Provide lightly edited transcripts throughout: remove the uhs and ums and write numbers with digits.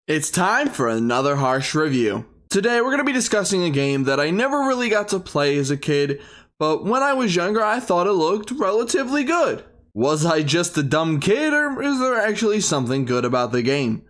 It's time for another harsh review. Today we're going to be discussing a game that I never really got to play as a kid, but when I was younger I thought it looked relatively good. Was I just a dumb kid, or is there actually something good about the game?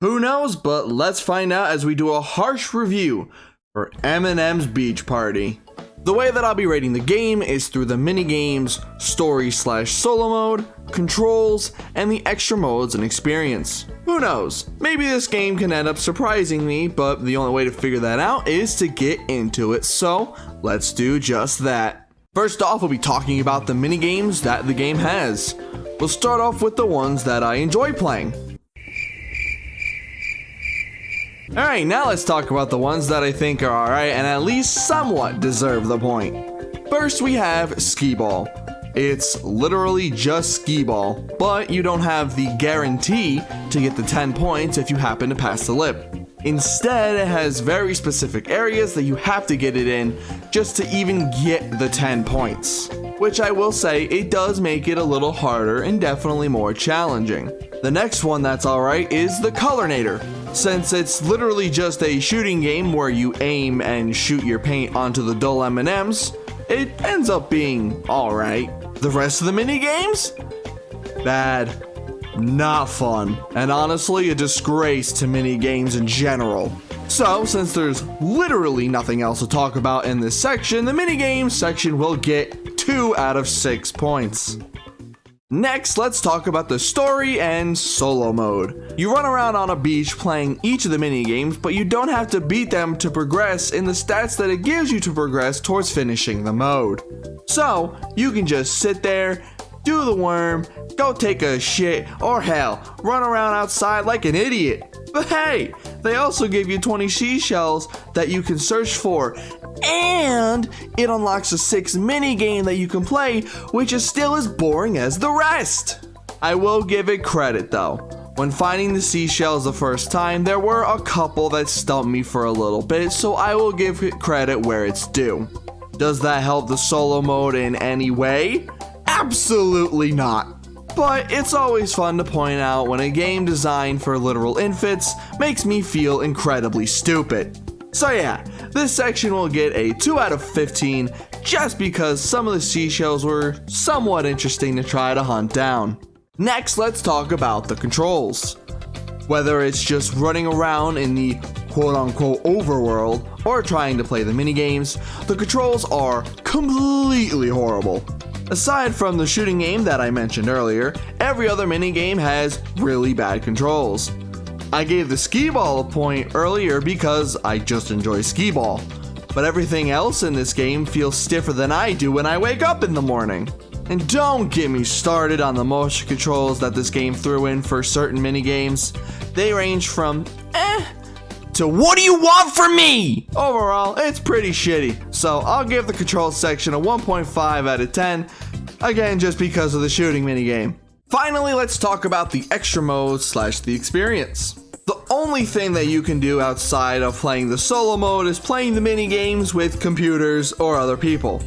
Who knows, but let's find out as we do a harsh review for M&M's Beach Party. The way that I'll be rating the game is through the Minigames, story/solo mode, controls, and the extra modes and experience. Who knows, maybe this game can end up surprising me, but the only way to figure that out is to get into it, so let's do just that. First off, we'll be talking about the minigames that the game has. We'll start off with the ones that I enjoy playing. Alright, now let's talk about the ones that I think are alright and at least somewhat deserve the point. First we have Skee Ball. It's literally just skee ball, but you don't have the guarantee to get the 10 points if you happen to pass the lip. Instead, it has very specific areas that you have to get it in just to even get the 10 points. Which I will say, it does make it a little harder and definitely more challenging. The next one that's alright is the Colornator. Since it's literally just a shooting game where you aim and shoot your paint onto the dull M&Ms, it ends up being alright. The rest of the minigames? Bad. Not fun. And honestly, a disgrace to minigames in general. So, since there's literally nothing else to talk about in this section, the minigames section will get 2 out of 6 points. Next, let's talk about the story and solo mode. You run around on a beach playing each of the minigames, but you don't have to beat them to progress in the stats that it gives you to progress towards finishing the mode. So, you can just sit there, do the worm, go take a shit, or hell, run around outside like an idiot. But hey, they also give you 20 seashells that you can search for, and it unlocks a 6th minigame that you can play, which is still as boring as the rest. I will give it credit though. When finding the seashells the first time, there were a couple that stumped me for a little bit, so I will give it credit where it's due. Does that help the solo mode in any way? Absolutely not. But it's always fun to point out when a game designed for literal infants makes me feel incredibly stupid. So yeah, this section will get a 2 out of 15 just because some of the seashells were somewhat interesting to try to hunt down. Next, let's talk about the controls. Whether it's just running around in the quote-unquote overworld or trying to play the minigames, the controls are completely horrible. Aside from the shooting game that I mentioned earlier, every other minigame has really bad controls. I gave the skee ball a point earlier because I just enjoy skee ball, but everything else in this game feels stiffer than I do when I wake up in the morning. And don't get me started on the motion controls that this game threw in for certain minigames. They range from to what do you want from me? Overall, it's pretty shitty, so I'll give the controls section a 1.5 out of 10, again just because of the shooting minigame. Finally, let's talk about the extra mode / the experience. The only thing that you can do outside of playing the solo mode is playing the minigames with computers or other people.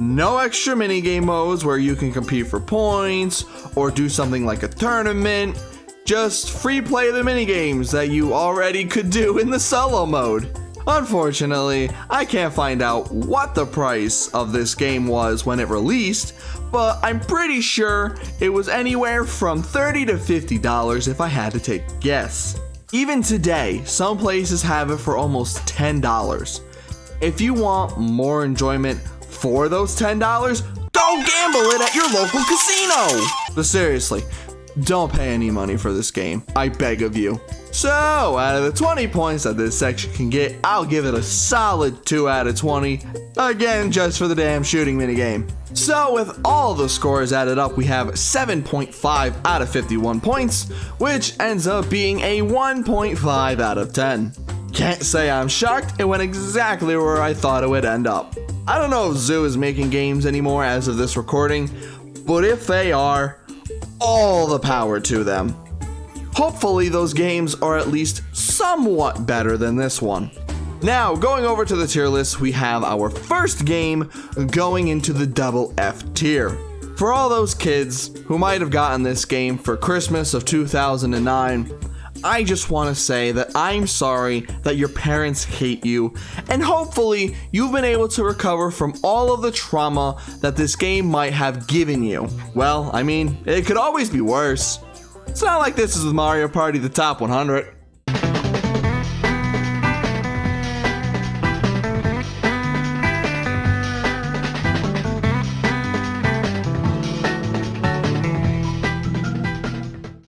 No extra minigame modes where you can compete for points or do something like a tournament. Just free play the minigames that you already could do in the solo mode. Unfortunately, I can't find out what the price of this game was when it released, but I'm pretty sure it was anywhere from $30 to $50 if I had to take a guess. Even today, some places have it for almost $10. If you want more enjoyment for those $10, go gamble it at your local casino! But seriously, don't pay any money for this game, I beg of you. So, out of the 20 points that this section can get, I'll give it a solid 2 out of 20, again just for the damn shooting minigame. So with all the scores added up, we have 7.5 out of 51 points, which ends up being a 1.5 out of 10. Can't say I'm shocked, it went exactly where I thought it would end up. I don't know if Zoo is making games anymore as of this recording, but if they are, all the power to them. Hopefully those games are at least somewhat better than this one. Now, going over to the tier list, we have our first game going into the double F tier. For all those kids who might have gotten this game for Christmas of 2009, I just want to say that I'm sorry that your parents hate you, and hopefully you've been able to recover from all of the trauma that this game might have given you. Well, I mean, it could always be worse. It's not like this is with Mario Party the Top 100.